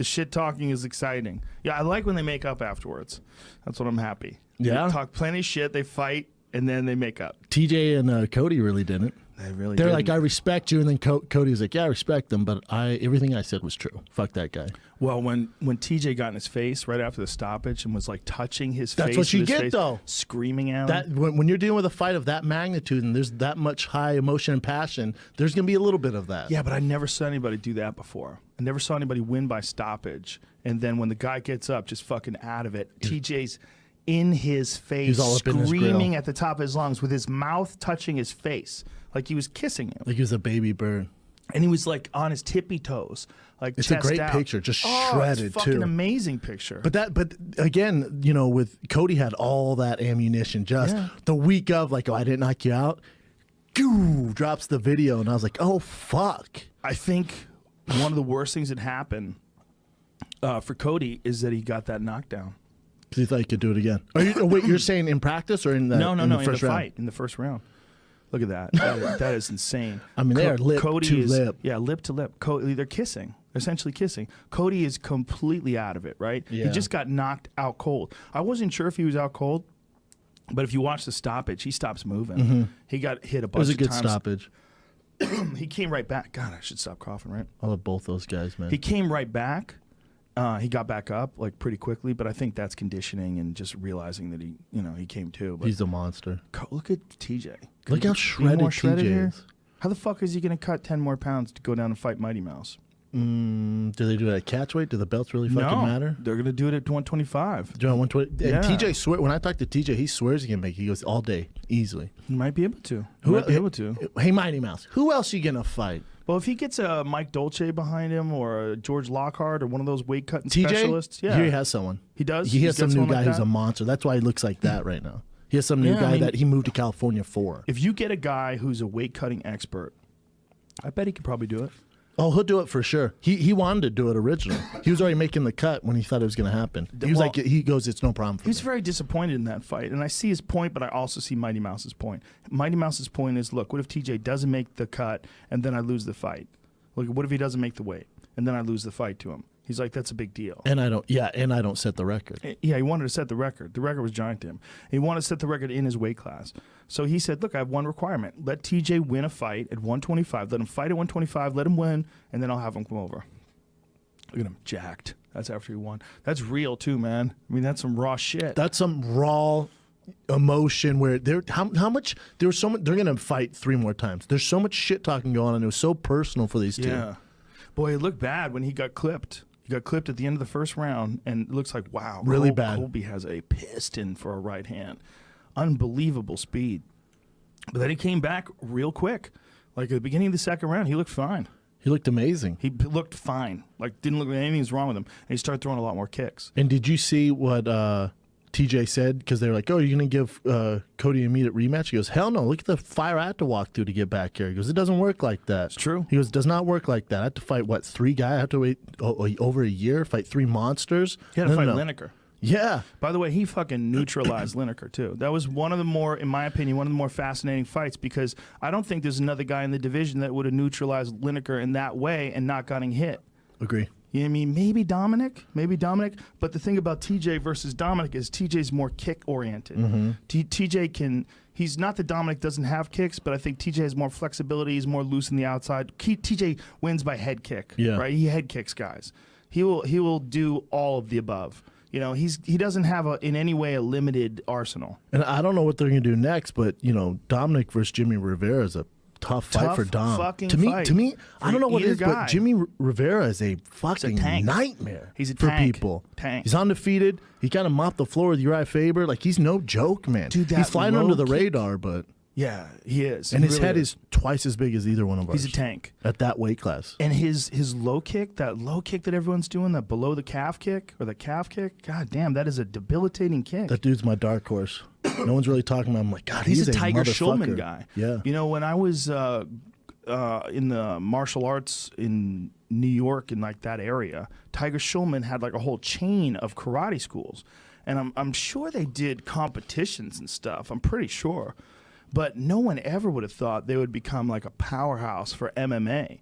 The shit talking is exciting. Yeah, I like when they make up afterwards. That's when I'm happy. Yeah. They talk plenty of shit, they fight, and then they make up. TJ and Cody really didn't. They're didn't. Like, I respect you, and then Cody was like, yeah, I respect them, but everything I said was true. Fuck that guy. Well, when TJ got in his face right after the stoppage and was like touching his face, that's what you get though. Screaming at him. That when you're dealing with a fight of that magnitude and there's that much high emotion and passion, there's gonna be a little bit of that. Yeah, but I never saw anybody do that before. I never saw anybody win by stoppage, and then when the guy gets up, just fucking out of it, TJ's in his face, all up in his screaming grill at the top of his lungs with his mouth touching his face, like he was kissing him. Like he was a baby bird. And he was like on his tippy toes, like it's chest a great out. picture, just it's shredded fucking too. Amazing picture. But again, you know, with Cody had all that ammunition. Just the week of, like, oh, I didn't knock you out. Goo, drops the video, and I was like, oh fuck. I think one of the worst things that happened for Cody is that he got that knockdown. Because he thought he could do it again. Wait, you're saying in practice or in the No, in the first round? fight, in the first round. Look at that. That is insane. I mean, they are lip to lip. Yeah, lip to lip. They're kissing. They're essentially kissing. Cody is completely out of it, right? Yeah. He just got knocked out cold. I wasn't sure if he was out cold, but if you watch the stoppage, he stops moving. He got hit a bunch of times. It was a good stoppage. He came right back. God, I should stop coughing, right? I love both those guys, man. He came right back. He got back up like pretty quickly, but I think that's conditioning and just realizing that he came to. But he's a monster. Look at TJ. Look how shredded TJ is. How the fuck is he going to cut 10 more pounds to go down and fight Mighty Mouse? Do they do it at catch weight? Do the belts really fucking matter? They're going to do it at 125. Do it at 120? And TJ swear, when I talk to TJ, he swears he can make it. He goes all day, easily. He might be able to. Hey, Mighty Mouse, who else are you going to fight? Well, if he gets a Mike Dolce behind him or a George Lockhart or one of those weight cutting specialists, here he has someone. He does? He has some new guy who's a monster. That's why he looks like that right now. He has some new guy that he moved to California for. If you get a guy who's a weight cutting expert, I bet he could probably do it. Oh, he'll do it for sure. He wanted to do it originally. He was already making the cut when he thought it was going to happen. He goes, it's no problem for me. He was very disappointed in that fight, and I see his point, but I also see Mighty Mouse's point. Mighty Mouse's point is, look, what if TJ doesn't make the cut and then I lose the fight? Look, what if he doesn't make the weight and then I lose the fight to him? He's like, that's a big deal. And I don't set the record. Yeah, he wanted to set the record. The record was giant to him. He wanted to set the record in his weight class. So he said, look, I have one requirement. Let TJ win a fight at 125. Let him fight at 125. Let him win, and then I'll have him come over. Look at him, jacked. That's after he won. That's real, too, man. I mean, that's some raw shit. That's some raw emotion where how much there was so much. They're gonna fight 3 more times. There's so much shit talking going on. It was so personal for these two. Yeah, boy, it looked bad when he got clipped. He got clipped at the end of the first round, and it looks like, wow, really bad. Colby has a piston for a right hand. Unbelievable speed. But then he came back real quick. Like at the beginning of the second round, he looked fine. He looked amazing. He looked fine. Like didn't look like anything was wrong with him. And he started throwing a lot more kicks. And did you see what TJ said? Because they were like, oh, you're going to give Cody an immediate rematch? He goes, hell no. Look at the fire I had to walk through to get back here. He goes, it doesn't work like that. It's true. He goes, does not work like that. I had to fight, 3 guys? I had to wait over a year, fight 3 monsters? He had to fight Lineker. Yeah. By the way, he fucking neutralized Lineker, too. That was one of the more, in my opinion, one of the more fascinating fights because I don't think there's another guy in the division that would have neutralized Lineker in that way and not gotten hit. Agree. You know what I mean? Maybe Dominic. But the thing about TJ versus Dominic is TJ's more kick-oriented. TJ can, he's not that Dominic doesn't have kicks, but I think TJ has more flexibility. He's more loose in the outside. TJ wins by head kick, right? He head kicks guys. He will do all of the above. You know, he doesn't have in any way a limited arsenal. And I don't know what they're going to do next, but, you know, Dominic versus Jimmy Rivera is a tough fight for Dom. To me, I don't know what it is, but Jimmy Rivera is a fucking nightmare. He's a for tank. People. He's undefeated. He kind of mopped the floor with Uriah Faber. Like, he's no joke, man. Dude, he's flying under the kick. radar, but yeah, he is. And his head is twice as big as either one of us. He's a tank at that weight class. And his low kick, that everyone's doing, that below the calf kick or the calf kick, god damn, that is a debilitating kick. That dude's my dark horse. No one's really talking about him. I'm like, God, he's a Tiger Schulman guy. Yeah. You know, when I was in the martial arts in New York and like that area, Tiger Schulman had like a whole chain of karate schools. And I'm sure they did competitions and stuff. I'm pretty sure. But no one ever would have thought they would become like a powerhouse for MMA.